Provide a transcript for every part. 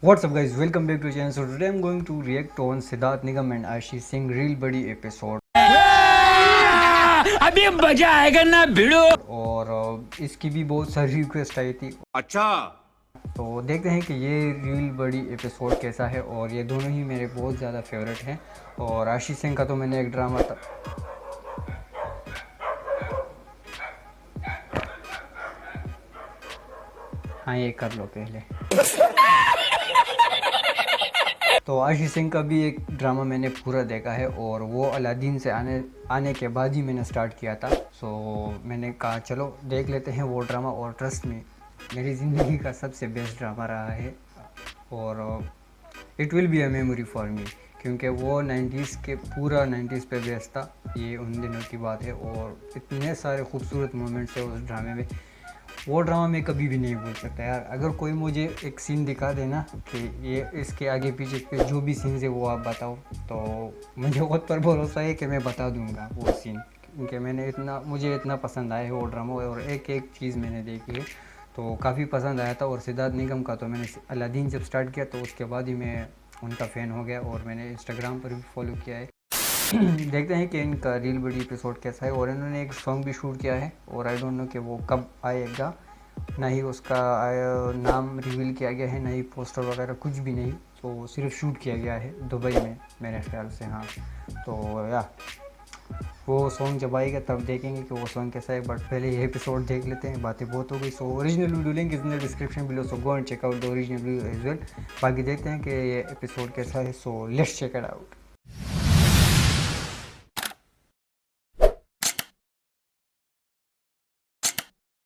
What's up guys, welcome back to channel. So today I'm going to react on Siddharth Nigam and Ashish Singh Real Buddy episode. अभी मजा आएगा ना भिड़ो। और इसकी भी बहुत सारी रिक्वेस्ट आई थी। अच्छा तो देखते हैं कि ये रील बड़ी एपिसोड कैसा है। और ये दोनों ही मेरे बहुत ज़्यादा फेवरेट हैं। और आशीष सिंह का तो मैंने एक ड्रामा था। हाँ ये कर लो पहले। तो आशीष सिंह का भी एक ड्रामा मैंने पूरा देखा है और वो अलादीन से आने के बाद ही मैंने स्टार्ट किया था। सो मैंने कहा चलो देख लेते हैं वो ड्रामा। और ट्रस्ट में मेरी ज़िंदगी का सबसे बेस्ट ड्रामा रहा है। और it will be a memory for me, क्योंकि वो 90s के पूरा 90s पे बेस्ड था। ये उन दिनों की बात है और इतने सारे खूबसूरत मोमेंट्स है उस ड्रामे में। वो ड्रामा मैं कभी भी नहीं भूल सकता यार। अगर कोई मुझे एक सीन दिखा देना कि ये इसके आगे पीछे के जो भी सीन्स है वो आप बताओ, तो मुझे खुद पर भरोसा है कि मैं बता दूंगा वो सीन, क्योंकि मुझे इतना पसंद आया है वो ड्रामा। और एक एक चीज़ मैंने देखी है तो काफ़ी पसंद आया था। और सिद्धार्थ निगम का तो मैंने अलादीन जब स्टार्ट किया तो उसके बाद ही मैं उनका फ़ैन हो गया और मैंने इंस्टाग्राम पर भी फॉलो किया है। देखते हैं कि इनका रील बड़ी एपिसोड कैसा है। और इन्होंने एक सॉन्ग भी शूट किया है और आई डोंट नो कि वो कब आएगा। ना ही उसका नाम रिवील किया गया है, ना ही पोस्टर वगैरह कुछ भी नहीं। तो सिर्फ शूट किया गया है दुबई में मेरे ख्याल से। हाँ तो या वो सॉन्ग जब आएगा तब देखेंगे कि वो सॉन्ग कैसा है। बट पहले ये एपिसोड देख लेते हैं, बातें बहुत हो गई। So original video link is in the description below, so go and check out the original video as well. बाकी देखते हैं कि ये एपिसोड कैसा है। So let's check it out.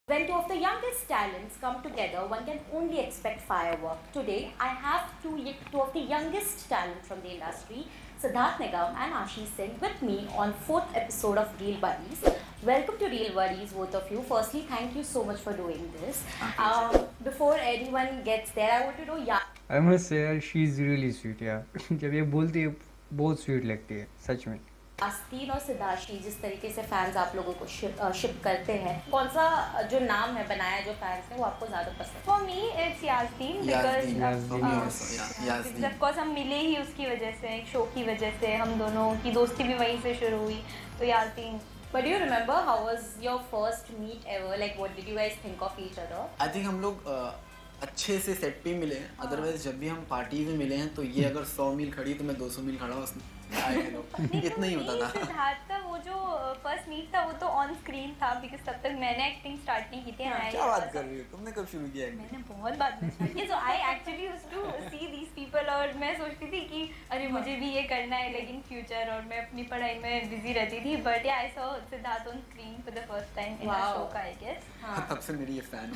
When two of the youngest talents come together, one can only expect firework. Today, I have two of the youngest talents from the industry, Siddharth Nigam and Ashish Singh, with me on 4th episode of Real Buddies. Welcome to Real Buddies, both of you. Firstly, thank you so much for doing this. Before anyone gets there, I want to know, I must say यार she is really sweet यार। जब ये बोलती है बहुत sweet लगती है सच में। यास्तीन और सिद्धार्थी जिस तरीके से फैंस आप लोगों को शिप करते हैं, कौन सा जो नाम है बनाया जो फैंस है वो आपको ज़्यादा पसंद है? फॉर मी इट्स यास्तीन बिकॉज ऑफ कोर्स हम मिले ही उसकी वजह से, एक शो की वजह से। हम दोनों की दोस्ती भी वहीं से शुरू हुई, तो यास्तीन। But do you remember how was your first meet ever? Like what did you guys think of each other? I think हम लोग अच्छे से सेट पे मिले हैं। अदरवाइज जब भी हम पार्टी में मिले हैं तो ये अगर 100 मील खड़ी तो मैं 200 मील खड़ा उसमें इतना ही होता था। सिद्धार्थ का वो जो फर्स्ट मीट था वो तो ऑन स्क्रीन था, बिकॉज तब तक मैंने एक्टिंग स्टार्ट नहीं की थी। क्या बात कर रही हो, तुमने कब शुरू किया? मैंने बहुत बाद में स्टार्ट किया। So I actually used to see these people और मैं सोचती थी कि अरे मुझे भी ये करना है लेकिन फ्यूचर, और मैं अपनी पढ़ाई में बिजी रहती थी। But I saw Siddharth on screen for the first time in a show का, आई गेस। तब से मेरी ये फैन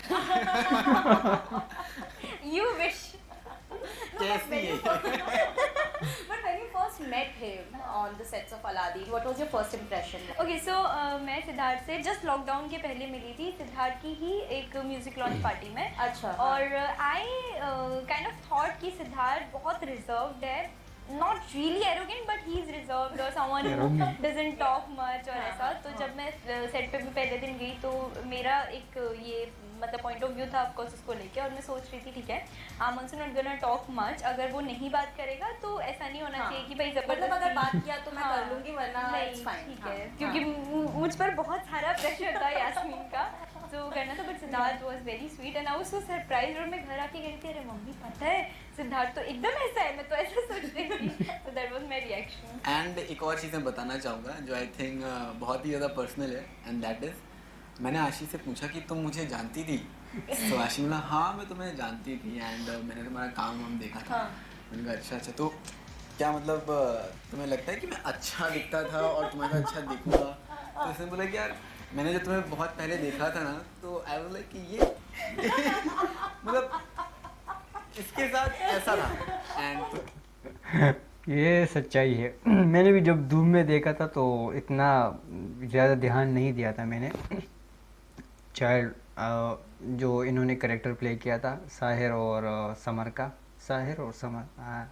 यू विश। कैसी है? But when you first met him on the sets of Aladdin, what was your first impression? Okay so मैं सिद्धार्थ से just lockdown के पहले मिली थी, सिद्धार्थ की ही एक म्यूजिक लॉन्च पार्टी में। अच्छा। और आई काइंड ऑफ थॉट कि सिद्धार्थ बहुत रिजर्व्ड है, not really arrogant but he is reserved और someone who doesn't talk much और ऐसा। तो जब मैं सेट पे भी पहले दिन गई तो मेरा एक ये मतलब पॉइंट ऑफ व्यू था ऑफकोर्स उसको लेके, और मैं सोच रही थी ठीक है I am also not gonna talk much. अगर वो नहीं बात करेगा तो ऐसा नहीं होना चाहिए कि भाई मतलब अगर बात किया तो मैं कर लूंगी वरना नहीं, it's fine. ठीक है, हाँ. क्योंकि मुझ पर बहुत सारा प्रेशर था यास्मीन का जो करना था। But Siddharth was very sweet and I was so surprise. और मैं घर आके कह रही थी अरे मम्मी पता है सिद्धार्थ तो एकदम ऐसा है, मैं तो ऐसा सोच रही थी। So that was my reaction. And एक और चीज़ मैं बताना चाहूँगा जो आई थिंक बहुत ही ज़्यादा पर्सनल है, एंड दैट इज़ मैंने आशीष से पूछा कि तुम मुझे जानती थी? तो आशीष बोला हाँ मैं तुम्हें जानती थी एंड मैंने तुम्हारा काम वाम देखा था। मैंने कहा अच्छा अच्छा, तो क्या मतलब तुम्हें लगता है कि मैं अच्छा दिखता था और तुम्हारा अच्छा दिखूंगा? तो उसने बोला कि यार मैंने जो तुम्हें बहुत पहले देखा था ना तो आई वाज लाइक कि ये मतलब इसके साथ ऐसा था। एंड ये सच्चाई है। मैंने भी जब धूम में देखा था तो इतना ज़्यादा ध्यान नहीं दिया था मैंने। चाइल्ड जो इन्होंने करेक्टर प्ले किया था साहिर और समर का, साहिर और समर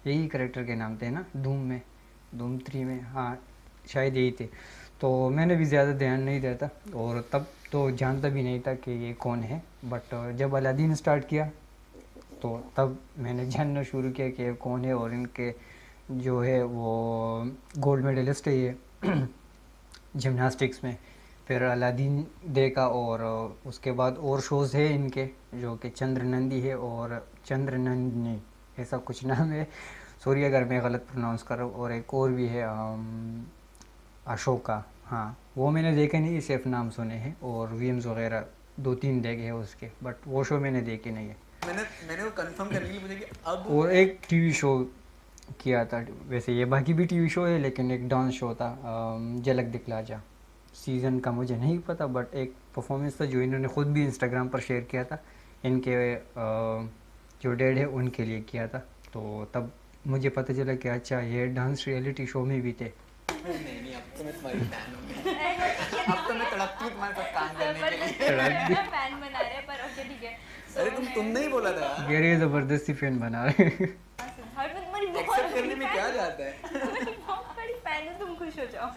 यही करेक्टर के नाम थे ना धूम में, धूम 3 में। हाँ शायद यही थे। तो मैंने भी ज़्यादा ध्यान नहीं दिया था और तब तो जानता भी नहीं था कि ये कौन है। बट जब अलादीन स्टार्ट किया तो तब मैंने जानना शुरू किया कि ये कौन है, और इनके जो है वो गोल्ड मेडलिस्ट है ये जिमनास्टिक्स में। फिर अलादीन देखा, और उसके बाद और शोज़ है इनके जो कि चंद्र नंदी है और चंद्र नंदिनी ऐसा कुछ नाम है, सॉरी अगर मैं गलत प्रोनाउंस कर रहा हूँ। और एक और भी है अशोका, हाँ वो मैंने देखे नहीं, सिर्फ नाम सुने हैं, और वीएम्स वगैरह 2-3 देखे हैं उसके, बट वो शो मैंने देखे नहीं है। मैंने वो कंफर्म करने के लिए मुझे कि अब और एक टीवी शो किया था, वैसे ये बाकी भी टीवी शो है, लेकिन एक डांस शो था झलक दिखला जा, सीज़न का मुझे नहीं पता, बट एक परफॉर्मेंस था जो इन्होंने ख़ुद भी इंस्टाग्राम पर शेयर किया था, इनके जो डैड है उनके लिए किया था। तो तब मुझे पता चला कि अच्छा ये डांस रियलिटी शो में भी थे। नहीं अब तो मैं तुम्हारी फैन हो गई। अब तो मैं तड़पती हूँ तुम्हारे साथ काम करने के लिए। फैन बना रहे हैं, पर ओके ठीक है। अरे तुमने ही बोला था। गैर ज़बरदस्ती फैन बना रहे सिद्धार्थ मैं तुम्हारी बहुत एक्सेप्ट करने में क्या जाता है? तुम्हारी बहुत बड़ी फैन हूँ, तुम खुश हो जाओ।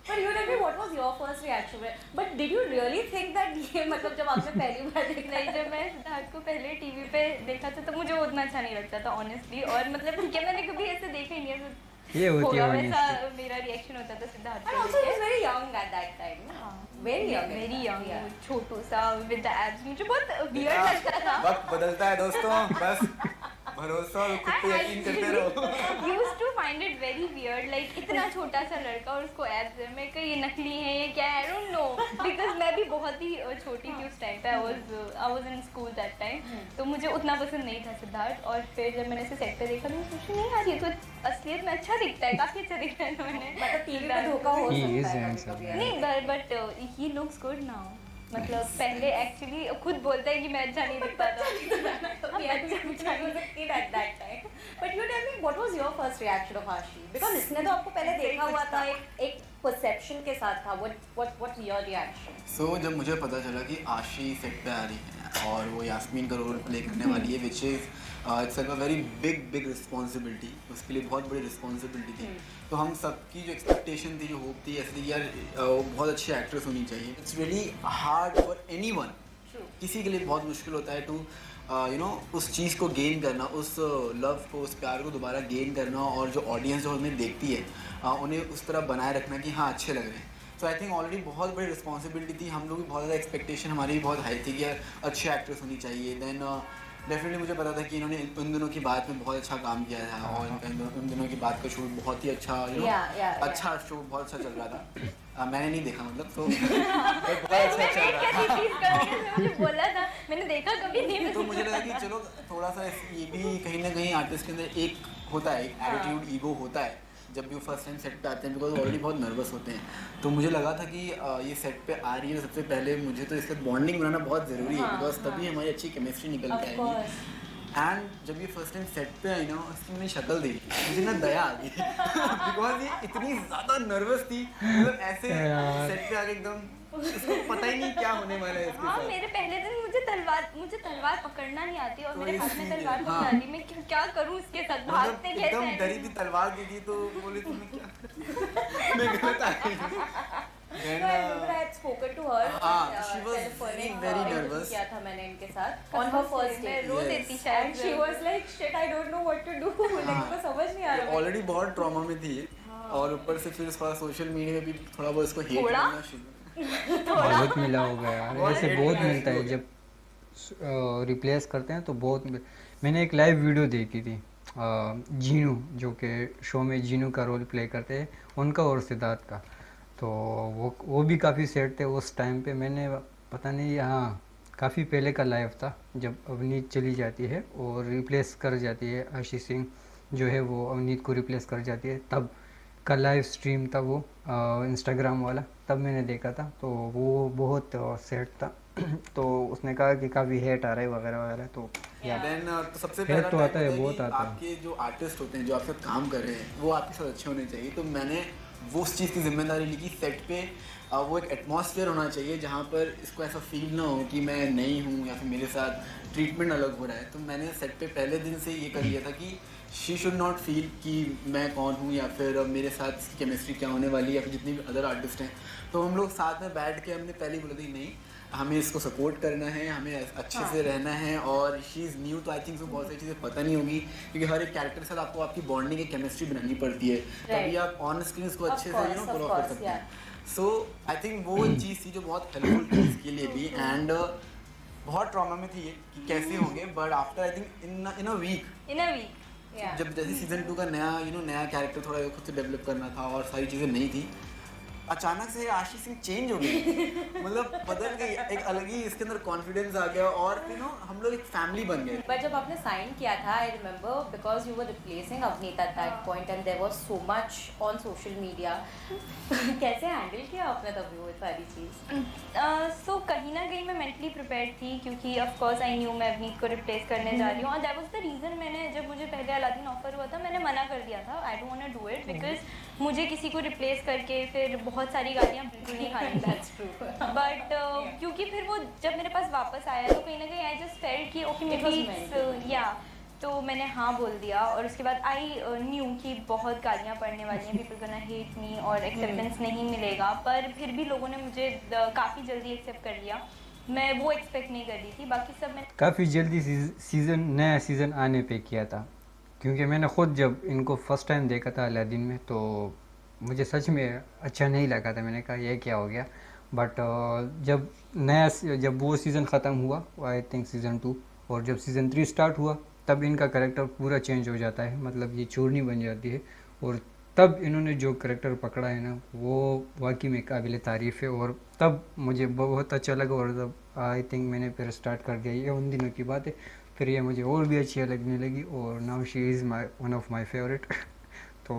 But you tell me what was your first reaction? But did you really think that ये मतलब जब आपने पहली बार देखा? नहीं, जब मैं सिद्धार्थ को पहले टीवी पे देखा था तो मुझे वो उतना अच्छा नहीं लगता था ऑनेस्टली, और मतलब ठीक है मैंने कभी ऐसे देखा ही नहीं है, ये होती होगा है वैसा honesty। मेरा रिएक्शन होता था सिद्धार्थ And को also he लेके। was very young at that time. हाँ, Very young. Very young, Yeah. छोटू सा विद द एब्स, मुझे बहुत वियर्ड लगता था। वक्त बदलता है दोस्तों, बस भरोसा और खुद पे यकीन करते रहो। Used to find it very weird, like इतना छोटा सा लड़का और उसको एब्स है, मैं कहीं ये नकली है ये क्या है, आई डोंट नो, बिकॉज मैं भी बहुत ही छोटी थी उस टाइम पे, I was in school that time, तो मुझे उतना पसंद नहीं था सिद्धार्थ। और फिर जब मैंने इसे सेट पे देखा तो मैं सोची नहीं यार ये तो असलियत में अच्छा दिखता है, काफी अच्छा दिखता है इन्होंने, मतलब टीवी पे धोखा हो He is सकता है handsome. कभी-कभी। नहीं but he looks good now, मतलब पहले एक्चुअली खुद बोलता है कि मैं अच्छा नहीं दिखता था। So he had to be he was a kid at that time. But you tell me what was your first reaction of Ashi? Because इसने तो आपको पहले देखा हुआ था, एक perception के साथ था. What's your reaction? So जब मुझे पता चला कि आशी सेट पे आ रही है और वो यास्मीन का रोल प्ले करने वाली है, which is it's a very big responsibility, उसके लिए बहुत बड़ी रिस्पॉन्सिबिलिटी थी। तो हम सबकी जो एक्सपेक्टेशन थी, जो होप थी, ऐसे थी कि यार वो बहुत अच्छी एक्ट्रेस होनी चाहिए। It's really hard for anyone, किसी के लिए बहुत मुश्किल होता है टू यू नो उस चीज़ को गेन करना, उस लव को, उस प्यार को दोबारा गेन करना, और जो ऑडियंस जो उन्हें देखती है उन्हें उस तरह बनाए रखना कि हाँ अच्छे लग रहे हैं। सो आई थिंक ऑलरेडी बहुत बड़ी रिस्पॉन्सिबिलिटी थी, हम लोग भी बहुत ज़्यादा एक्सपेक्टेशन हमारी भी बहुत हाई थी कि यार अच्छी एक्ट्रेस होनी चाहिए। देन डेफिनेटली मुझे पता था कि इन्होंने उन दिनों की बात में बहुत अच्छा काम किया था, और इनका उन दिनों की बात का शूट बहुत ही अच्छा, यू नो अच्छा शो बहुत अच्छा चल रहा था। मैंने नहीं देखा मतलब, तो बहुत अच्छा चल रहा था। मुझे बोला था, मैंने देखा कभी नहीं। तो मुझे लगा कि चलो थोड़ा सा ये भी कहीं ना कहीं आर्टिस्ट के अंदर एक होता है, एक एटीट्यूड, ईगो होता है जब भी वो फर्स्ट टाइम सेट पे आते हैं, बिकॉज ऑलरेडी बहुत नर्वस होते हैं। तो मुझे लगा था कि ये सेट पे आ रही है, सबसे पहले मुझे तो इससे बॉन्डिंग बनाना बहुत ज़रूरी है, बिकॉज तभी हमारी अच्छी केमिस्ट्री निकल के आएगी। एंड जब ये फर्स्ट टाइम सेट पे आई ना, उसकी मैंने शक्ल देखी, मुझे ना दया आ गई बिकॉज ये इतनी ज़्यादा नर्वस थी, मतलब ऐसे सेट पे आके एकदम इसको पता ही नहीं क्या होने वाला है इसके हाँ, साथ। मेरे पहले दिन मुझे तलवार पकड़ना नहीं आती, और तो मेरे हाथ में इसलिए, तलवार हाँ। पकड़ा दी, मैं क्या करूँ इसके साथ, मतलब भागते कैसे एकदम हैं? डरी थी, तलवार दी थी तो बोली तुमने क्या मैं गलत आ गई। So I remember I had spoken to her. हाँ, she was telephonic, very interview nervous. किया था मैंने इनके साथ on her first मैं day. रो Yes. देती शायद। And she was like, shit, I don't know what to do. Like उनको समझ नहीं आ रहा। ऑलरेडी बहुत ट्रॉमा में थी और ऊपर से फिर थोड़ा सोशल मीडिया में भी थोड़ा बहुत इसको हेट थोड़ा? करना शुरू। बहुत मिला होगा यार, बहुत ऐसे hate बहुत मिला मिलता है इसको। जब रिप्लेस करते हैं तो बहुत मैंने एक लाइव वीडियो देखी थी जीनू, जो कि शो में जीनू का रोल प्ले करते हैं, उनका और सिद्धार्थ का। तो वो भी काफ़ी सेट थे उस टाइम पे। मैंने पता नहीं, हाँ काफ़ी पहले का लाइव था जब अवनीत चली जाती है और रिप्लेस कर जाती है, आशीष सिंह जो है वो अवनीत को रिप्लेस कर जाती है, तब का लाइव स्ट्रीम था वो इंस्टाग्राम वाला, तब मैंने देखा था। तो वो बहुत सेट था तो उसने कहा कि काफ़ी हेट आ रहा है वगैरह वगैरह। तो देन तो सबसे Hate पहला तो टाइप आता है, होता बहुत कि आता है। आपके जो आर्टिस्ट होते हैं, जो आपके साथ काम कर रहे हैं, वो आपके साथ अच्छे होने चाहिए। तो मैंने वो उस चीज़ की जिम्मेदारी ली कि सेट पे वो एक एटमॉस्फेयर होना चाहिए जहाँ पर इसको ऐसा फील ना हो कि मैं नहीं हूँ या फिर मेरे साथ ट्रीटमेंट अलग हो रहा है। तो मैंने सेट पे पहले दिन से ये कर लिया था कि शी शुड नॉट फील कि मैं कौन हूँ या फिर मेरे साथ केमिस्ट्री क्या होने वाली है, या फिर जितनी भी अदर आर्टिस्ट हैं। तो हम लोग साथ में बैठ के हमने पहले ही बोला था कि नहीं, हमें इसको सपोर्ट करना है, हमें अच्छे से रहना है, और शी इज़ न्यू तो आई थिंक बहुत सारी चीज़ें पता नहीं होगी, क्योंकि हर एक कैरेक्टर के साथ आपको आपकी बॉन्डिंग एक केमिस्ट्री बनानी पड़ती है, तभी आप ऑन स्क्रीन उसको अच्छे से पुल ऑफ कर सकते हैं। सो आई थिंक वो चीज़ थी जो बहुत हेल्पफुल थी इसके लिए भी, एंड बहुत ट्रॉमा में थी ये कि कैसे होंगे, but after I think in a week जब जैसे सीजन 2 का नया कैरेक्टर थोड़ा खुद से डेवलप करना था और सारी चीज़ें नहीं थी, अचानक से आशीष सिंह चेंज हो गई, मतलब बदल गई, एक अलग ही इसके अंदर कॉन्फिडेंस आ गया, और हम लोग एक फैमिली बन गए। बट जब आपने साइन किया था, I remember because you were replacing Avneet at that point and there was so much on social media, कैसे हैंडल किया आपने तभी वो सारी चीज़? सो कहीं ना कहीं मैं मेंटली प्रिपेयर्ड थी, क्योंकि ऑफ कोर्स आई न्यू मैं अवनीत को रिप्लेस करने जा रही हूँ, और दैट वाज द रीज़न मैंने जब मुझे पहले अलादीन ऑफर हुआ था मैंने मना कर दिया था, I don't want to do it, because मुझे किसी को रिप्लेस करके फिर बहुत सारी गालियाँ बिल्कुल नहीं खानी। That's true. बट क्योंकि फिर वो जब मेरे पास वापस आया तो कहीं ना कहीं आई जस्ट फेल्ट कि ओके मे बी या, तो मैंने हाँ बोल दिया, और उसके बाद आई न्यू कि बहुत गालियाँ पड़ने वाली हैं, पीपल गोना हेट मी और एक्सेप्टेंस नहीं मिलेगा, पर फिर भी लोगों ने मुझे काफ़ी जल्दी एक्सेप्ट कर लिया, मैं वो एक्सपेक्ट नहीं कर रही थी, बाकी सब मैं काफ़ी जल्दी नया सीज़न आने पे किया था, क्योंकि मैंने ख़ुद जब इनको फर्स्ट टाइम देखा था अलादीन में तो मुझे सच में अच्छा नहीं लगा था, मैंने कहा ये क्या हो गया, बट जब वो सीज़न ख़त्म हुआ आई थिंक सीज़न 2, और जब सीज़न 3 स्टार्ट हुआ तब इनका करैक्टर पूरा चेंज हो जाता है, मतलब ये चूरनी बन जाती है, और तब इन्होंने जो करैक्टर पकड़ा है ना वो वाकई में काबिल तारीफ़ है, और तब मुझे बहुत अच्छा लगा, और तब आई थिंक मैंने फिर स्टार्ट कर दिया, ये उन दिनों की बात है, फिर ये मुझे और भी अच्छी लगने लगी, और now she is one of my favourite तो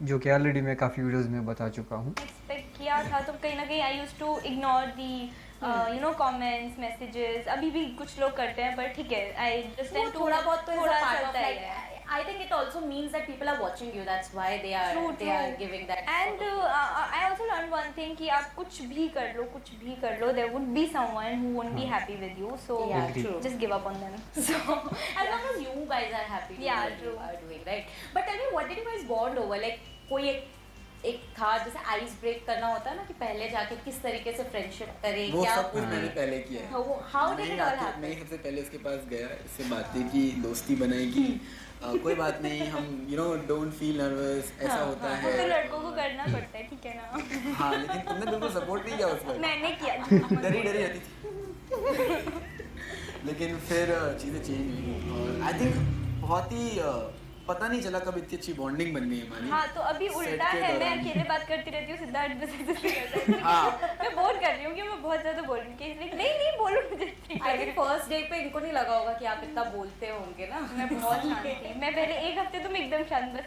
जो कि ऑलरेडी मैं काफ़ी वीडियोज़ में बता चुका हूँ। एक्सपेक्ट किया था, तो कहीं ना कहीं I used to ignore the comments messages, अभी भी कुछ लोग करते हैं, पर ठीक है आई जस्ट वो थोड़ा बहुत तो थोड़ा पार्ट ऑफ चलता ही लाइक, है। I think it also means that people are watching you. That's why they are giving that. And I also learned one thing कि आप कुछ भी कर लो, there would be someone who won't be happy with you. So Yeah, true. just give up on them. So as long as you guys are happy, with Yeah, what you true. are doing, right? But tell me, what did you guys bond over? Like कोई एक था जैसे ice break करना होता है ना, कि पहले जाके किस तरीके से फ्रेंडशिप करें, वो क्या सब कुछ मैंने पहले किया है। how did it all happen? मैं सबसे पहले उसके पास गया, इससे बातें की, दोस्ती बनाई की, कोई बात नहीं, हम डोंट फील नर्वस, ऐसा होता वो तो है। लड़कों को करना पड़ता है, ठीक है ना? हाँ, लेकिन तुमने बिल्कुल सपोर्ट नहीं किया उस पर, मैंने किया। डरी रहती थी। लेकिन फिर चीज़ें चेंज हुई, और आई थिंक बहुत ही पता नहीं चला कब इतनी अच्छी बॉन्डिंग बन गई हमारी। हाँ, तो अभी Set उल्टा के है, मैं दौरान। अकेले बात करती रहती हूँ, सिद्धार्थ बस ऐसे करता है। हाँ। मैं बोर कर रही हूँ कि मैं बहुत ज़्यादा बोल रही हूँ कि इसलिए नहीं बोलो मुझे। I think first day पे इनको नहीं लगा होगा कि आप इतना बोलते होंगे ना। मैं बहुत शांत थी, मैं पहले एक हफ्ते तो मैं एकदम शांत बस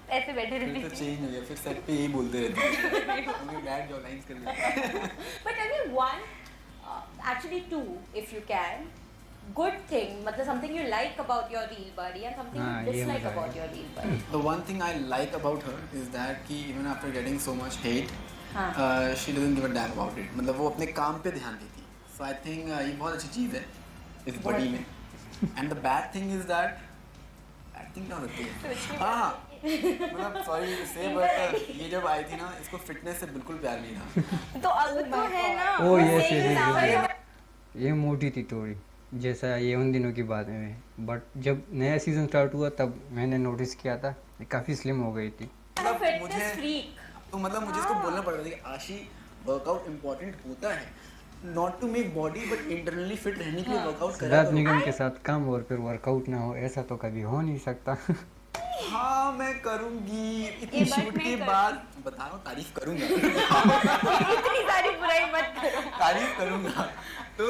ऐसे बैठे रहती फिर तो थी। चेंज हो गया, फिर सेट पे यही बोलते रहते हैं, बैठ जाओ लाइंस कर लो। But tell me one, actually two, if you can, good thing, मतलब something you like about your real buddy and something हाँ, you ये dislike मजा about आया। your real buddy. The one thing I like about her is that कि even after getting so much hate, हाँ. she doesn't give a damn about it. मतलब वो अपने काम पे ध्यान देती है। So I think ये बहुत अच्छी चीज़ है इस बॉडी में। And the bad thing is that bad thing क्या होती है? हाँ, मतलब sorry to say but ये जब आई थी ना, इसको फिटनेस से बिल्कुल प्यार नहीं था। तो अब तो है ना। ओ वो yes same yes number yes, ये मोटी थी थोड़ी, जैसा ये उन दिनों की बात में, बट जब नया सीज़न स्टार्ट हुआ तब मैंने नोटिस किया था ये काफ़ी स्लिम हो गई थी। मतलब Fitness freak. तो मतलब मुझे इसको बोलना पड़ रहा था कि आशी वर्कआउट इम्पोर्टेंट होता है, not to make body but internally fit रहने के लिए वर्कआउट करा सिद्धार्थ करो। निगम के साथ काम और फिर वर्कआउट ना हो, ऐसा तो कभी हो नहीं सकता। हाँ मैं करूँगी, इतनी ये बात शूट मैं के कर- बाद बता रहा हूँ, तारीफ करूँगा। इतनी सारी बुराई मत करो। तारीफ करूँगा, तो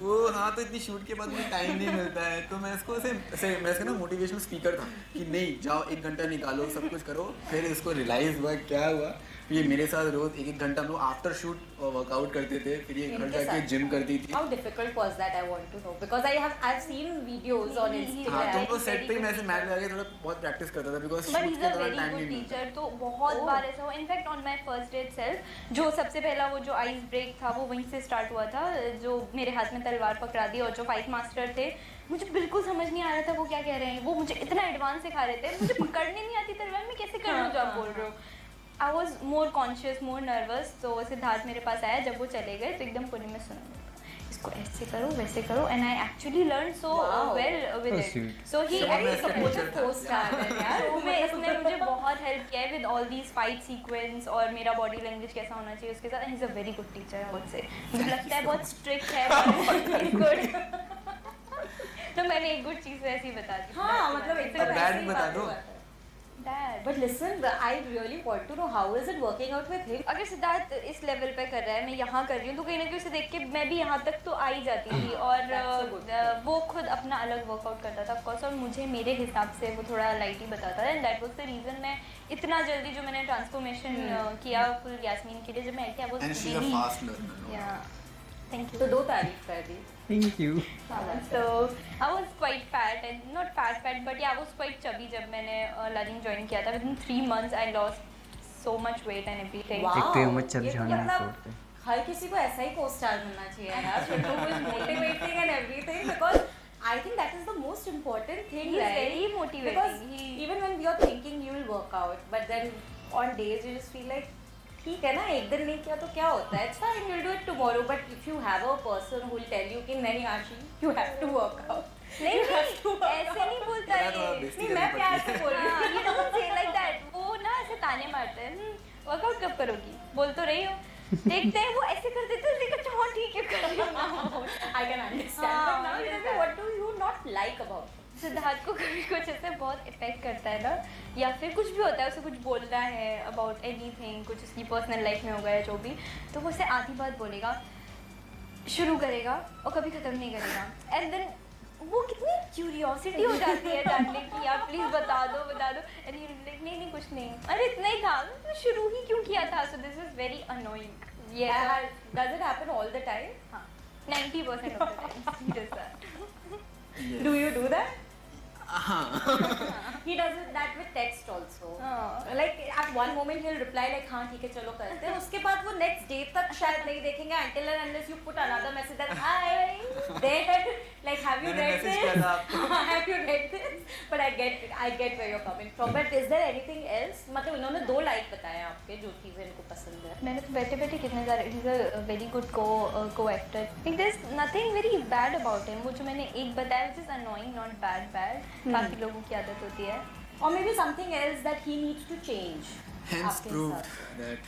वो हाँ, तो इतनी शूट के बाद मुझे टाइम नहीं मिलता है, तो मैं इसको ऐसे मैं इसका ना मोटिवेशनल स्पीकर था कि नहीं जाओ 1 घंटा निकालो, सब कुछ करो। फिर इसको रियलाइज़ हुआ क्या हुआ, ये मेरे साथ रोज 1-1 घंटा हम लोग आफ्टर शूट वर्कआउट करते थे, फिर ये घर इनके जाके साथ? जिम करती थी। How difficult was that? I want to know because I've seen videos on हाँ, Instagram. तुमको सेट पे ही मैं ऐसे मैट लगा के थोड़ा बहुत प्रैक्टिस करता था, बिकॉज बट शूट इज के अ दौरान वेरी टाइम गुड नहीं मिलता। टीचर, तो बहुत बार ऐसा हुआ। In fact on my first day itself, जो सबसे पहला वो जो आइस ब्रेक था वो वहीं से स्टार्ट हुआ था, जो मेरे हाथ में तलवार पकड़ा दी, और जो फाइट मास्टर थे मुझे बिल्कुल समझ नहीं आ रहा था वो क्या कह रहे हैं, वो मुझे इतना एडवांस सिखा रहे थे, मुझे पकड़ने नहीं आती तलवार, मैं कैसे कर लूँ जो आप बोल रहे हो। I was more conscious, more nervous. तो सिद्धार्थ मेरे पास आया जब वो चले गए, तो एकदम पूरे में सुना इसको ऐसे करो वैसे करो, and I actually learn so Wow. Well with So it. sweet. So he supportive co-star है यार. इसने मुझे बहुत हेल्प किया है with all these fight sequence और मेरा बॉडी लैंग्वेज कैसा होना चाहिए उसके साथ. And he is a very good teacher, I would say. मुझे लगता है बहुत स्ट्रिक्ट है, बट गुड. तो मैंने एक गुड चीज़ ऐसी बता दी. हाँ मतलब एकदम Bad ऐसे ही बता बात दो. हुआ था. Dad. But listen, I really want to know how is it working out with him? अगर सिद्धार्थ इस लेवल पे कर रहा है, मैं यहाँ कर रही हूँ, तो कहीं ना कहीं उसे देख के मैं भी यहाँ तक तो आ ही जाती थी. और That's a good वो खुद अपना अलग वर्कआउट करता था ऑफकोर्स, और मुझे मेरे हिसाब से वो थोड़ा लाइट ही बताता था. And that was the reason मैं इतना जल्दी जो मैंने ट्रांसफॉर्मेशन किया फुल यास्मीन के लिए, जब मैं आई थी I and was she is a fast learner. Yeah thank you. तो 2 तारीफ कर दी. Thank you. So I was quite fat, and not fat, but yeah, I was quite chubby जब मैंने लर्निंग ज्वाइन किया था. Within 3 months I lost so much weight and everything. Wow. एक तो ये मच्छर ये तो झाड़ना मतलब छोड़ते. हर किसी को ऐसा ही co-star मिलना चाहिए यार. Who is motivating and everything, because I think that is the most important thing, He's right? very motivating. Because even when you're thinking you will work out, but then on days you just feel like ठीक है ना, एक दिन नहीं किया तो क्या होता है, it's fine, you'll do it tomorrow. But if you have a person who will tell you कि नहीं आशी, you have to work out. नहीं ऐसे नहीं बोलता तेरा थोड़ा ये. बेइज्जती नहीं करनी मैं प्यार पड़ती से है. बोल रही हूँ. He doesn't say like that. वो ना ऐसे ताने मारते हैं. वर्कआउट कब करोगी? बोल तो रही हो. देखते हैं वो ऐसे कर देते हैं. देखो अच्छा हाँ ठीक है कर रही हूँ. I can understand. हाँ, But now you tell me, what do you not like about him? Siddharth को कभी कुछ ऐसे बहुत इफेक्ट करता है ना, या फिर कुछ भी होता है, उसे कुछ बोलना है अबाउट एनीथिंग, कुछ उसकी पर्सनल लाइफ में होगा या जो भी, तो वो उसे आधी बात बोलेगा, शुरू करेगा और कभी ख़त्म नहीं करेगा. एंड देन वो कितनी क्यूरियोसिटी हो जाती है जानने की, यार प्लीज़ बता दो. एंड यू लाइक नहीं नहीं कुछ नहीं, अरे इतना ही था तो शुरू ही क्यों किया था. So this is very annoying. ये Does it happen all the time? हाँ 90% of the time he does that. Yes. Do you do that? हाँ. He does it that with text also. हाँ. Like at one moment he'll reply like हाँ ठीक है चलो करते हैं. उसके बाद वो next day तक शायद नहीं देखेंगे until and unless you put another message that hi there, like have you मैंने read message किया था this? आपको. Have you read this? But I get where you're coming from. But is there anything else? मतलब इन्होंने 2 like बताए आपके जो चीज़ें इनको पसंद है. मैंने तो बैठे बैठे कितने सारे. Is a very good co actor. There is nothing very bad about him. वो जो मैंने एक बताया which is annoying, not bad. काफ़ी लोगों की आदत होती है. Or maybe something else that he needs to change. Hence आपके proved हिसाब that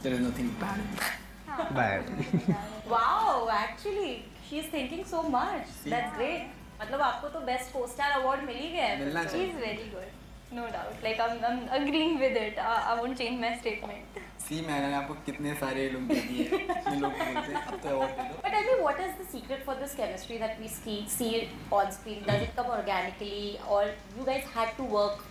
there is nothing bad. Bad. Wow, actually, she's thinking so much. See? That's great. मतलब आपको तो बेस्ट co-star award मिल ही गया है. मिलना She चाहिए. is very good, no doubt. Like I'm agreeing with it. I won't change my statement. सी मैंने आपको कितने सारे लोग दे दिए. ये लोग बोलते हैं अब तो अवार्ड दे दो. But tell me, what is the secret for this chemistry that we see on screen? Does it come organically, or you guys had to work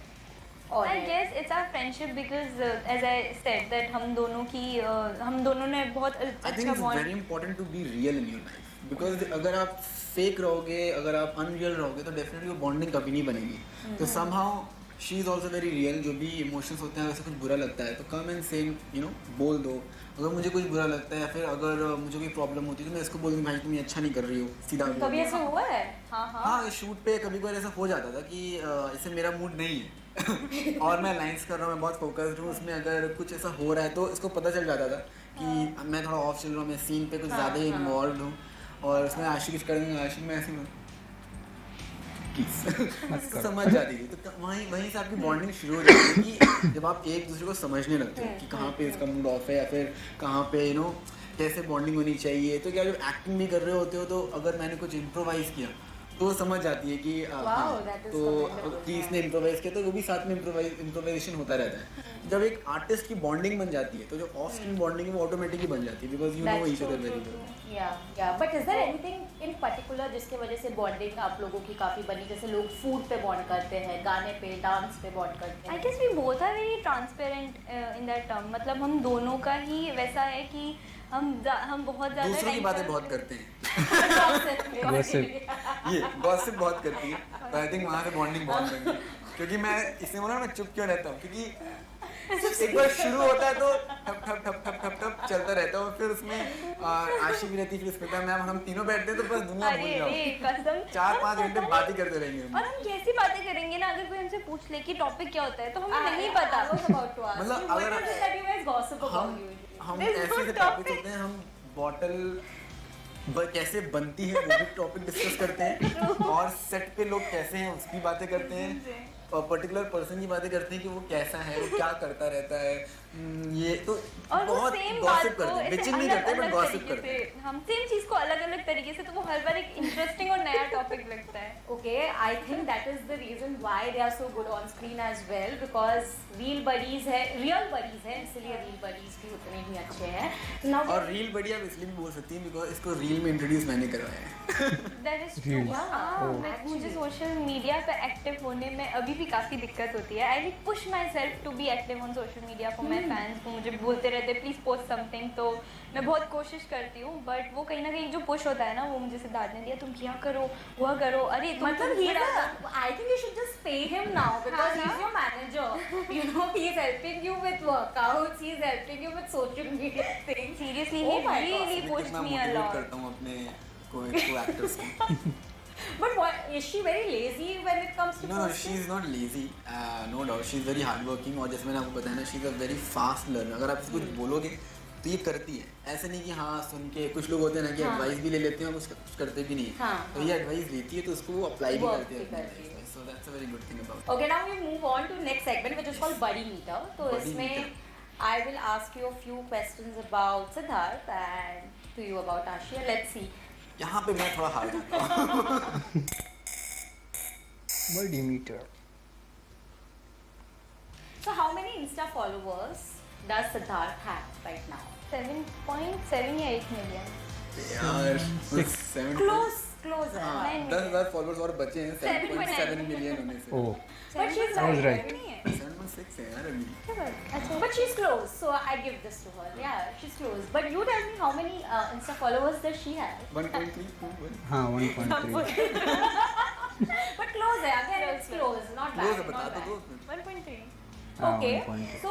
on I it? guess it's our friendship because as I said that हम दोनों ने बहुत I think अच्छा it's bond. very important to be real in your life because अगर आप fake रहोगे, अगर आप अनरियल रहोगे तो डेफिनेटली वो बॉन्डिंग कभी नहीं बनेगी. तो somehow she is also very real. जो भी इमोशंस होते हैं, अगर कुछ बुरा लगता है तो कम एंड सेम बोल दो. अगर मुझे कुछ बुरा लगता है या फिर अगर मुझे कोई प्रॉब्लम होती है तो मैं इसको बोल दूँ भाई तुम ये अच्छा नहीं कर रही हो, सीधा बोल कभी दो. ऐसा हुआ है? हाँ शूट पे कभी कभी ऐसा हो जाता था कि इससे मेरा मूड नहीं है और मैं लाइंस कर रहा हूँ, मैं बहुत फोकस्ड हूँ उसमें, अगर कुछ ऐसा हो रहा है तो इसको पता चल जाता था कि मैं थोड़ा ऑफ चल रहा हूँ, मैं सीन पे कुछ ज़्यादा ही इन्वॉल्व हूँ और उसमें आशिक कुछ कर दूँगा, आशिक में ऐसे समझ जाती थी. तो वहीं से आपकी बॉन्डिंग शुरू हो जाती है कि जब आप एक दूसरे को समझने लगते हो कि कहाँ पे इसका मूड ऑफ है या फिर कहाँ पे कैसे बॉन्डिंग होनी चाहिए. तो क्या जब एक्टिंग भी कर रहे होते हो तो अगर मैंने कुछ इम्प्रोवाइज़ किया तो वो समझ जाती है कि that is तो commendable. कि इसने इम्प्रोवाइज़ किया तो वो भी साथ में इम्प्रोवाइजेशन होता रहता है. जब एक आर्टिस्ट की बॉन्डिंग बन जाती है तो जो ऑफ स्क्रीन बॉन्डिंग है वो ऑटोमेटिकली बन जाती है because you know each other very well. Yeah. But is there anything in particular जिसके वजह से बॉन्डिंग आप लोगों की काफ़ी बनी? जैसे लोग फूड पे बॉन्ड करते हैं, गाने पे, डांस पे बॉन्ड करते I हैं. guess we both are very transparent in that term. मतलब हम दोनों का ही वैसा है कि हम बहुत ज़्यादा दूसरों की time बातें पर- बहुत करते हैं. Gossip. ये गॉसिप बहुत करती है तो आई थिंक वहाँ से बॉन्डिंग बहुत बनी. क्योंकि मैं इससे बोला मैं चुप क्यों रहता हूँ क्योंकि एक बार शुरू होता है तो ठप ठप ठप ठप ठप ठप चलता रहता है और फिर उसमें आशी भी रहती है, फिर स्मिता मैम, हम तीनों बैठते हैं तो बस दुनिया भूल अरे जाओ। रे कसम 4-5 घंटे बात ही करते रहेंगे हम। और हम कैसी बातें करेंगे ना, अगर कोई हमसे पूछ ले कि टॉपिक क्या होता है तो हमें नहीं I पता। was about to ask मतलब you, what अगर is it that you guys gossip about हम usually? हम There's ऐसे no ऐसे topic. टॉपिक होते हैं, हम बॉटल कैसे बनती है वो भी टॉपिक डिस्कस करते हैं और सेट पे लोग कैसे हैं उसकी बातें करते हैं और पर्टिकुलर पर्सन की बातें करते हैं कि वो कैसा है, वो क्या करता रहता है। ये तो और वो बहुत सेम बात गॉसिप को करते हैं, ऐसे बिचिंग नहीं करते बट अलग-अलग गॉसिप तरीके करते हैं। से, हम सेम चीज को अलग अलग तरीके से, तो वो हर बार एक इंटरेस्टिंग और नया टॉपिक लगता है। Okay, I think that is the reason why they are so good on screen as well, because real buddies है, इसलिए real buddies भी उतने ही अच्छे हैं। Now और रील बढ़िया आप इसलिए भी बोल सकती हैं बिकॉज इसको रील में इंट्रोड्यूस मैंने करवाया है। That is true. Reels. हाँ, Oh. like मुझे सोशल मीडिया पे एक्टिव होने में अभी भी काफ़ी दिक्कत होती है। I will push myself to be active on social media for my fans. वो मुझे बोलते रहते प्लीज़ पोस्ट समथिंग, तो मैं बहुत कोशिश करती हूँ, बट वो कहीं ना कहीं जो पुश होता है ना, वो मुझे सिद्धार्थ ने दिया, तुम क्या करो वह करो, अरे तुम मतलब तुम he थोड़ा- I think you should just pay him now because he's your manager. You know, he's helping you with workouts, he's helping you with social media things. Seriously, Oh he my really मैं pushed कितना me a motivate lot. करता हूँ अपने को actors को। But what, is she very lazy when it comes to No, she posting? Is not lazy, no doubt she is very hard working और जैसे मैंने आपको बताया ना, she is a very fast learner. अगर आप इसको कुछ बोलोगे तो ये करती है, ऐसे नहीं कि हाँ सुन के, कुछ लोग होते हैं ना कि हाँ। एडवाइस भी ले लेते हैं और कुछ करते भी नहीं। हाँ, तो ये एडवाइस लेती है तो उसको वो अप्लाई भी Work करती है भी अपनी करती life है। में। So that's a very good thing about Okay, now we move on to next segment which is called Buddy Meter. तो Buddy इसमें Meter. I will ask you a few questions about Siddharth and to you about Ashia. Let's see. यहाँ पे मैं थोड़ा हार जाता हूँ। Body meter. So how many Insta followers does Siddharth have right now? 7.7 या 8 मिलियन। यार 7 Close है. हाँ, नहीं, 10,000 फॉलोअर्स और बचे हैं 7.7 7.9 मिलियन होने से। ओह, But she's I was right. नहीं है। 7.6 है यार अभी। अच्छा, But she's close, so I give this to her. Yeah, she's close. But you tell me how many Insta followers does she have? 1.3 हाँ 1.3। But close है, again it's close, not bad. Close बता not तो bad. दो। 1.3। हाँ, Okay, 1.3। so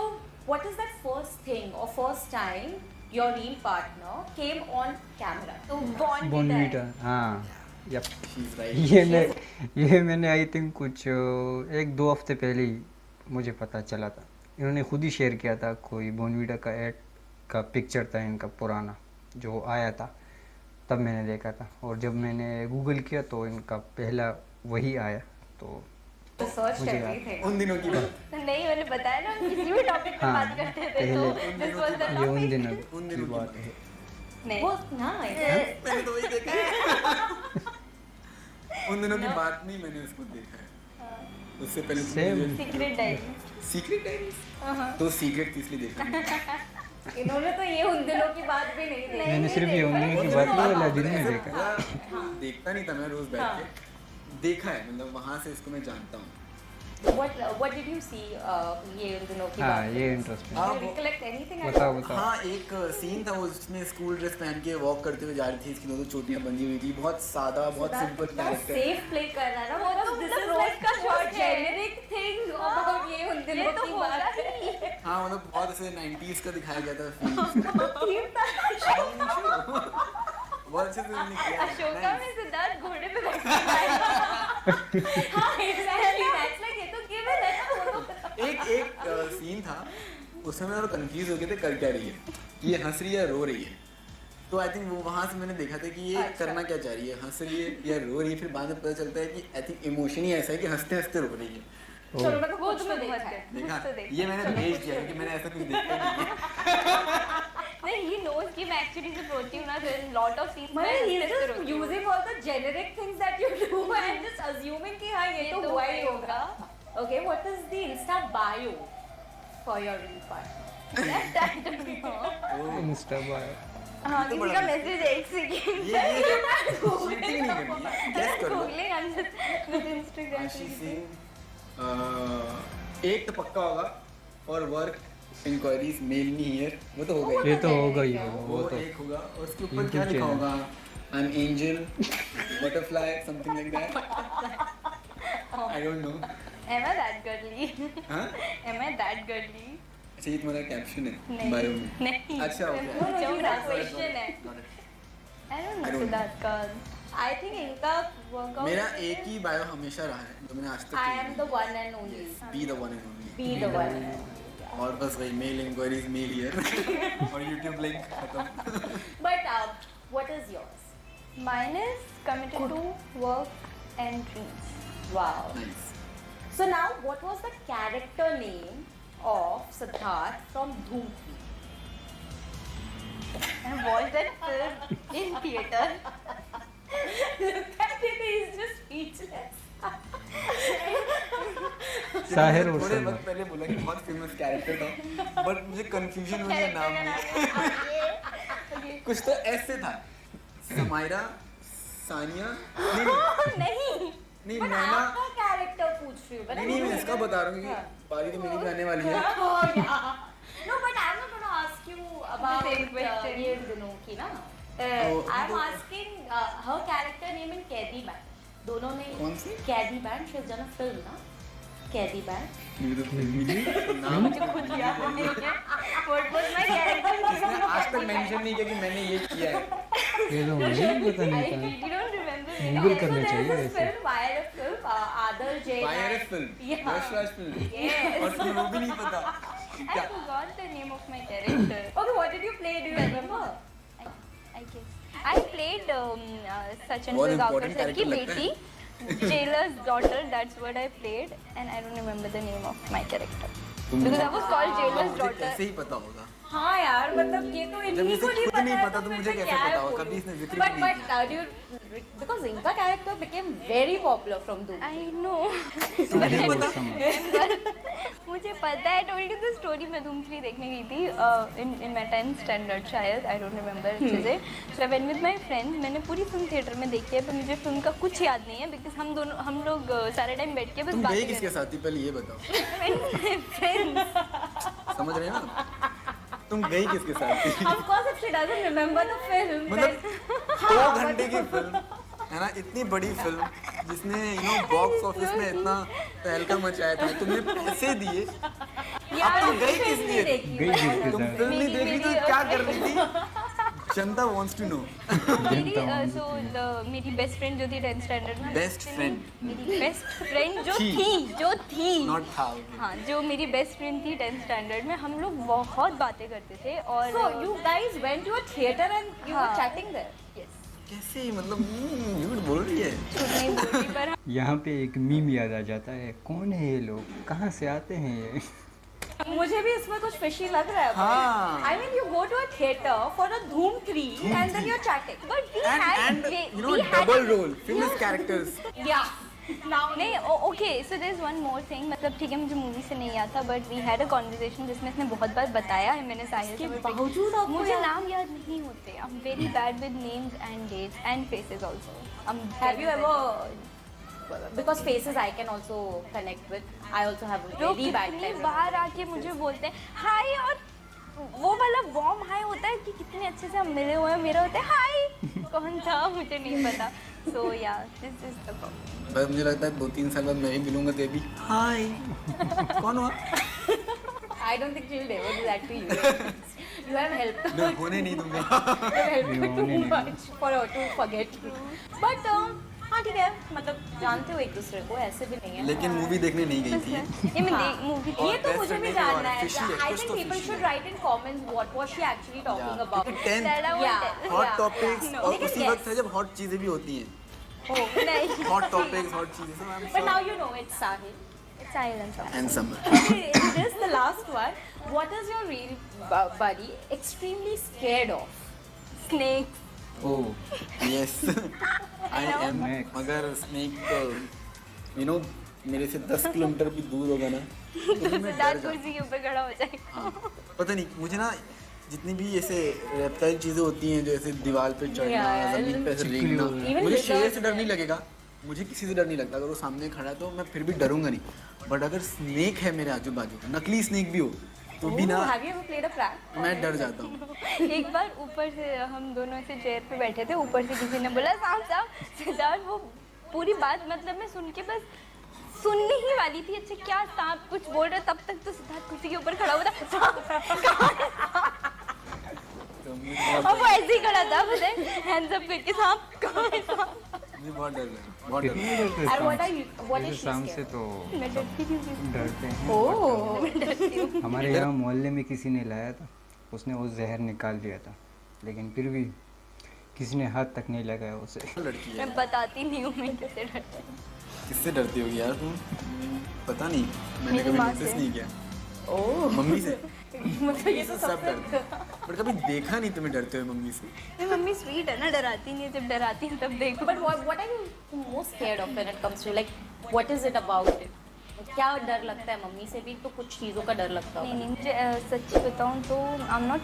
what is that first thing or first time your real partner came on camera? तो bond body metre, हाँ yup. She is right. ये मैंने I think कुछ 1-2 हफ्ते पहले ही मुझे पता चला था। इन्होंने खुद ही शेयर किया था, कोई बॉर्नवीटा का एड का पिक्चर था इनका पुराना जो आया था, तब मैंने देखा था। और जब मैंने गूगल किया तो इनका पहला वही आया, तो Researched मुझे everything. उन दिनों की बात। नहीं, मैंने बताया ना, हम किसी भी टॉपिक पे हाँ, बात करते थे तो पहले दिस वाज द ये उन टॉपिक। दिनों उन की दिनों की बात है। नहीं, वो nice. मैंने तो वही देखा है। उन दिनों की बात नहीं, मैंने उसको देखा है। उससे पहले Same. Secret diary. Secret diaries तो सीक्रेट थी इसलिए देखा। इन्होंने तो ये उन दिनों की बात भी नहीं देखी. मैंने सिर्फ ये उन दिनों की बात नहीं, अलादीन में देखा। पूरा देखता नहीं था मैं रोज बैठ के, देखा है, मतलब वहाँ से इसको मैं जानता हूँ। What did you see? ये उन दिनों की हाँ बात. ये इंटरेस्टिंग। हाँ, Do you recollect anything? बताओ बताओ। हाँ, एक सीन था वो जिसमें स्कूल ड्रेस पहन के वॉक करते हुए जा रही थी, इसकी 2 चोटियाँ बंधी हुई थी, बहुत सादा, बहुत सिंपल कैरेक्टर। सेफ प्ले कर रहा है ना, वो तो मतलब this मतलब is रोज like का a shot है। generic thing about ये उन दिनों ये तो की होगा बात ही। है. हाँ, मतलब बहुत ऐसे 90s का दिखाया गया था फील। Theme था. बहुत अच्छे से उन्होंने किया है। अशोका Nice. में सिद्धार्थ घोड़े पे बैठा है। हाँ, exactly. That's like ये तो given है ना वो तो. एक सीन था, उसमें मैं कंफ्यूज हो गए थे कर क्या रही है, कि ये हंस रही है या रो रही है। तो आई थिंक वो वहाँ से मैंने देखा था कि ये अच्छा। करना क्या चाह रही है, हंस रही है या रो रही है। फिर बाद में पता चलता है कि आई थिंक इमोशन ही ऐसा है कि हंसते हंसते रो रही है। चलो मतलब वो कुछ तो तुम्हें बहुत देखा है. देखा, तो देख। ये मैंने भेज दिया क्योंकि मैंने ऐसा कुछ देखा ही नहीं है। नहीं, he knows कि मैं एक्चुअली जब रोती हूँ ना, there is lot of scenes में मतलब he's हंसते हंसते just रोती हूँ। using all the generic things that you do and just assuming कि हाँ ये तो हुआ ही होगा. Okay, what is the Insta bio for your real partner? That I don't know. Insta bio. हाँ, तो किसी बड़ा का मस्त मैसेज एक सेकंड ये चीटिंग नहीं करनी है, गेस कर लो। Googling answer with Instagram Ashish Singh, एक तो पक्का होगा, और work inquiries mail me here, वो तो होगा ही। ये तो होगा ही होगा वो वो तो। एक होगा, और उसके ऊपर YouTube क्या लिखा channel। होगा, an angel, butterfly, something like that. I don't know. Am I that girly? हाँ? Am I that girly? अच्छा ये तुम्हारा कैप्शन है नहीं बायो में? नहीं अच्छा ओके जो मेरा क्वेश्चन है आई डोंट नो सिद्धार्थ का आई थिंक इनका वर्कआउट मेरा एक ही बायो हमेशा रहा है जो मैंने आज तक I am the one and only. Be the one and only Be the one. और बस वही मेल इंक्वायरीज मेल हियर और यूट्यूब लिंक खत्म But what is yours? mine is committed to work and dreams. Wow. Nice So now, what was the character name of Siddharth from Dhoom 3? I watched that film in theater. Look at it, he's just speechless. Sahir और थोड़े सलमा। वक्त पहले बोला कि बहुत famous character था but मुझे confusion हो गया नाम में कुछ तो ऐसे था समायरा सानिया नहीं But नैना आपका character पूछ रही हूँ मैं। नहीं मैं इसका बता रहा हूँ क्योंकि बारी तो मेरी भी आने वाली है Oh yeah. No, but I'm not going to ask you about same question. ये दिनों की ना. I'm asking her character name in Kaidi Band. दोनों ने कौन सी? Kaidi Band. She has done a film ना. Kaidi Band. नाम मुझे खुद याद नहीं है what was my character इसने आज तक मेंशन नहीं किया कि मैंने ये किया है ये तो मुझे भी पता नहीं था। you don't remember Google So करना there चाहिए is this ऐसे। film, YRF film, Adar J. Virus film Yeah. Yash Raj film Yes. और तुम्हें वो भी नहीं पता I forgot the name of my character. Okay, what did you play? Do you remember? I guess I played Sachin बहुत Pilgaonkar important sir की character लगता बेटी, jailer's daughter. That's what I played, and I don't remember the name of my character because I was called jailer's मुझे daughter. कैसे ही पता होगा हाँ यार मतलब ये तो जब इन्हीं इसे को नहीं खुद पता नहीं है पता तो फिर मुझे मैं कैसे क्या पता होगा? बोलूं? कभी इसने जिक्र But भी नहीं because इनका character became very popular from Doom. I know. तुम्हें नहीं पता मुझे पता है. I told you the story. मैं धूम 3 देखने गई थी in my 10th standard शायद. I don't remember अच्छे से. So I went with my friends. मैंने पूरी फिल्म थिएटर में देखी है पर मुझे फिल्म का कुछ याद नहीं है because हम लोग सारे टाइम बैठ के बस तुम गई बातें किसके साथ थी पहले ये बताओ फ्रेंड्स. समझ रहे हैं ना तुम गई किसके साथ थी Of course, if she doesn't remember the film, मतलब then 2 घंटे की फिल्म है ना इतनी बड़ी फिल्म जिसने बॉक्स ऑफिस में इतना तहलका मचाया था तुमने पैसे दिए अब तुम गई किस लिए गई किसके तुम साथ? फिल्म नहीं देखी तो क्या कर रही थी जनता वांट्स टू नो मेरी बेस्ट फ्रेंड जो थी 10th स्टैंडर्ड में. Best friend? मेरी बेस्ट फ्रेंड जो थी. थी नॉट था हाँ जो मेरी बेस्ट फ्रेंड थी 10th स्टैंडर्ड में. हम लोग बहुत बातें करते थे और so you guys went to a theater and you were हाँ. chatting there. yes, कैसे मतलब झूठ बोल रही है झूठ नहीं बोल रही पर यहाँ पे एक मीम याद आ जाता है, कौन है ये लोग, कहाँ से आते हैं ये? मुझे भी इसमें कुछ fishy लग रहा है. हाँ. I mean, you go to a theater for a Dhoom 3 and then you're chatting. but we and had double role famous characters Yeah. Now, नहीं okay so there is one more thing मतलब ठीक है मुझे movie से नहीं आता but we had a conversation जिसमें इसने बहुत बार बताया है मैंने साहिल से बावजूद आपको मुझे याद- नाम याद नहीं होते. I am very bad with names and dates and faces also. have you ever? Because faces I can also connect with. I also have a लोग very bad कितनी time. बाहर आके मुझे बोलते हैं हाय और वो वाला वार्म हाय होता है कि कितने अच्छे से हम मिले हुए हैं. मेरा होता है हाय कौन था मुझे नहीं पता. सो या दिस इज द प्रॉब्लम. बस मुझे लगता है 2-3 साल बाद मैं भी मिलूंगा तो भी हाय कौन हुआ I don't think she will ever do that to you. You have helped her. मैं होने नहीं दूंगा You have helped her too नहीं. much for her to forget you. But हाँ ठीक है मतलब जानते हो एक दूसरे को ऐसे भी नहीं है. लेकिन मूवी देखने नहीं गई थी ये मैं मूवी और ये तो best मुझे friend भी के जानना और है. fishy है, I कुछ think तो people fishy should है. write in comments what was she actually talking about. क्योंकि 10th That I won't Yeah. tell. Hot Yeah. Topics No. और लेकिन उसी yes. वक्त है जब हॉट चीजें भी होती हैं नहीं हॉट टॉपिक्स हॉट चीजें सब But now you know it's Sahil. it's silence. And some Okay, in this the last one. What is your real buddy extremely scared of? Snakes. Oh yes I am Next. मगर snake मेरे से 10 kilometre भी दूर होगा ना तो भी मैं डर सिद्धार्थ जाता कुर्सी के ऊपर खड़ा हो जाएगा. हाँ पता नहीं मुझे ना जितनी भी ऐसे रेप्टाइल चीजें होती हैं जो ऐसे दीवार पे चढ़ना Yeah, जमीन पे ऐसे चिपकली रेंगना हो गई. Even मुझे शेर lizards. से डर नहीं लगेगा मुझे किसी से डर नहीं लगता अगर वो सामने खड़ा है तो मैं फिर भी डरूंगा नहीं बट अगर स्नेक है मेरे आजू बाजू नकली स्नेक भी हो तो भी ना Ooh, have you ever played a prank? मैं डर जाता हूँ एक बार ऊपर से हम दोनों ऐसे चेयर पे बैठे थे ऊपर से किसी ने बोला सांप सांप. सिद्धार्थ वो पूरी बात मतलब मैं सुन के बस सुनने ही वाली थी। अच्छा क्या सांप कुछ बोल रहा, तब तक तो सिद्धार्थ कुर्सी के ऊपर खड़ा हुआ था। सांप तो अब वो ऐसे ही खड़ा था, पता है, हैंड्स अप करके, सांप कहाँ है सांप। मुझे बहुत डर लगा, बहुत डर लगा। कितने डरते And what are हैं you? What is शाम she शाम से scared? तो मैं डरती थी उससे। डरते हैं Oh. मैं डरती हूँ। हमारे यहाँ मोहल्ले में किसी ने लाया था, उसने वो जहर निकाल दिया था, लेकिन फिर भी किसी ने हाथ तक नहीं लगाया उसे। लड़की है, मैं बताती नहीं हूँ मैं कैसे डरती हूँ। किससे डरती होगी यार तुम? पता नहीं, मैंने मेरी कभी माँ नोटिस से। नहीं किया। Oh. मम्मी से? मतलब ये तो सब सबसे डरते हैं, पर कभी देखा नहीं तुम्हें डरते हुए मम्मी से। मेरी मम्मी स्वीट है ना, डराती नहीं है, जब डराती है तब देखो। But what are you most scared of when it comes to like what is it about it? क्या डर लगता है? मम्मी से भी तो कुछ चीज़ों का डर लगता नहीं होगा। नहीं, मुझे सच बताऊँ तो I am not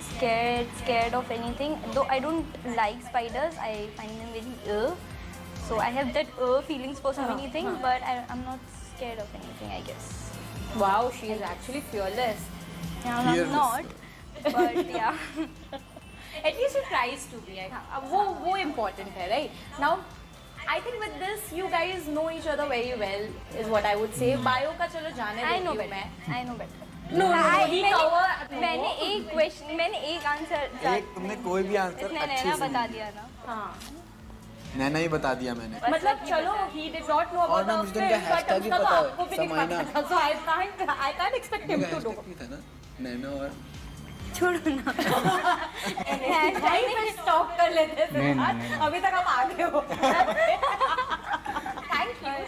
scared of anything, though I don't like spiders, I find them very so I have that feelings for so many things, but I'm not scared of anything, I guess. Wow, she is actually fearless. Yeah, I'm Fearless. not, but yeah. At least she tries to be. वो important है, right? Now, I think with this you guys know each other very well, is what I would say. Bio का चलो जाने I know देती हूँ मैं. better. I know better. No, he cover. मैंने एक क्वेश्चन, मैंने एक आंसर, एक तुमने कोई भी आंसर इसने अच्छे नैना से बता नहीं दिया ना। हाँ. नैना ही बता दिया मैंने। मतलब चलो he did not know और about ना the मुझे तो उनका film, but hashtag ही उसका तो पता है, आपको भी नहीं समाइना। पता था. So I can't expect him to know. Hashtag भी था ना, नैना और छोड़ो ना। वहीं पे stop कर लेते थे. नहीं, नहीं, नहीं। अभी तक आप आगे हो.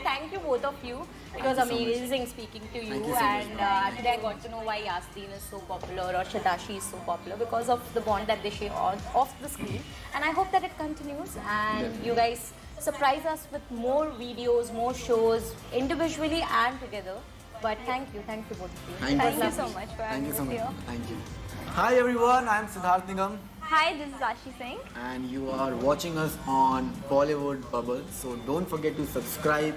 Thank you both of you. It was amazing speaking to you, Thank you so much. and today I got to know why Yasteen is so popular or Shadashi is so popular because of the bond that they share off the screen, and I hope that it continues and you guys surprise us with more videos, more shows individually and together. But thank you both of you. Thank you so much for Thank having you so us much. here. Thank you. Hi everyone, I am Siddharth Nigam Hi, this is Ashi Singh. and you are watching us on Bollywood Bubble. So don't forget to subscribe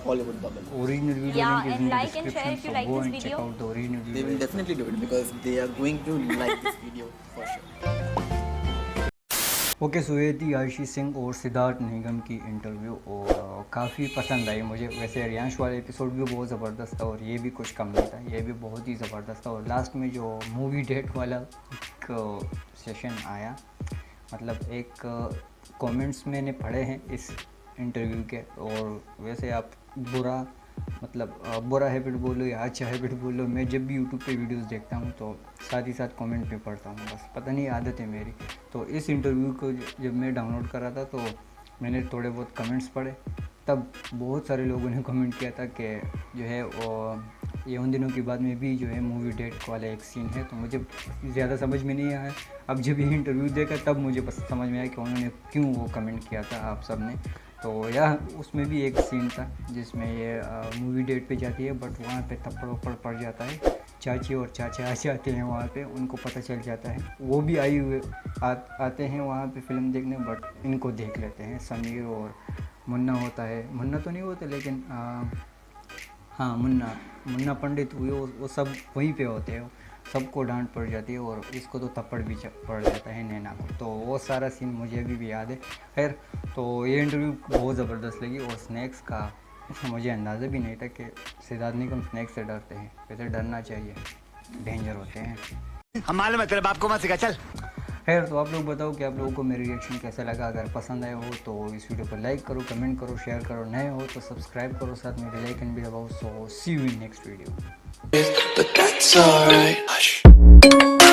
Bollywood Bubble. Original video Yeah, link is and in the like and share description, if you so like go this and check video. Out the original They will video. definitely do it because they are going to like this video for sure. Okay, so ये थी आशी सिंह और सिद्धार्थ निगम की interview और काफ़ी पसंद आई मुझे। वैसे रियांश वाला एपिसोड भी बहुत ज़बरदस्त था और ये भी कुछ कम नहीं था, ये भी बहुत ही ज़बरदस्त था। और लास्ट में जो मूवी डेट वाला एक सेशन आया, मतलब एक कमेंट्स मैंने पढ़े हैं इस इंटरव्यू के, और वैसे आप बुरा बुरा हैबिट बोलो या अच्छा हैबिट बोलो, मैं जब भी यूट्यूब पे वीडियोस देखता हूँ तो साथ ही साथ कमेंट भी पढ़ता हूँ, बस पता नहीं आदत है मेरी। तो इस इंटरव्यू को जब मैं डाउनलोड कर रहा था तो मैंने थोड़े बहुत कमेंट्स पढ़े, तब बहुत सारे लोगों ने कमेंट किया था कि जो है वो ये उन दिनों की बात में भी जो है मूवी डेट वाला एक सीन है। तो मुझे ज़्यादा समझ में नहीं आया, अब जब ये इंटरव्यू देखा तब मुझे बस समझ में आया कि उन्होंने क्यों वो कमेंट किया था आप सब ने। तो यह उसमें भी एक सीन था जिसमें ये मूवी डेट पे जाती है, बट वहाँ पे थप्पड़ वप्पड़ पड़ जाता है, चाची और चाचा आ जाते हैं वहाँ पे, उनको पता चल जाता है, वो भी आए हुए आते हैं वहाँ पे फिल्म देखने, बट इनको देख लेते हैं। समीर और मुन्ना होता है, मुन्ना तो नहीं होते लेकिन हाँ मुन्ना पंडित हुए, वो सब वहीं पे होते हैं, सबको डांट पड़ जाती है और इसको तो थप्पड़ भी पड़ जाता है नैना को। तो वो सारा सीन मुझे अभी भी याद है। खैर, तो ये इंटरव्यू बहुत ज़बरदस्त लगी और स्नैक्स का मुझे अंदाज़ा भी नहीं था कि सिद्धार्थ निगम स्नैक्स से डरते हैं। वैसे डरना चाहिए, डेंजर होते हैं। हम मालूम है तेरे बाप को मत सिखा, चल। खैर, तो आप लोग बताओ कि आप लोगों को मेरी रिएक्शन कैसा लगा। अगर पसंद आया हो तो इस वीडियो को लाइक करो, कमेंट करो, शेयर करो, नए हो तो सब्सक्राइब करो, साथ में बेल आइकन भी दबाओ। So see you in next video. But that's alright. Hush.